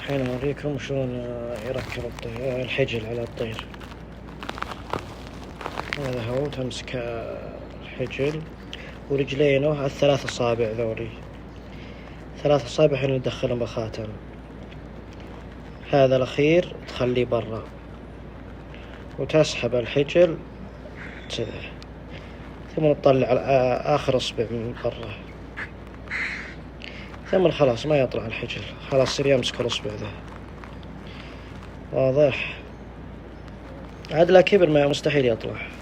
الحين أوريكم شلون يركب الحجل على الطير. هذا هو، تمسك الحجل ورجلينه الثلاث أصابع ذولي، 3 أصابع هنا ندخلهم بالخاتم، هذا الأخير تخليه برا وتسحب الحجل ثم تطلع آخر إصبع من برا، ثم خلاص ما يطلع الحجل، خلاص يصير يمسك الإصبع ذا. واضح؟ عاد لا كبر ما مستحيل يطلع.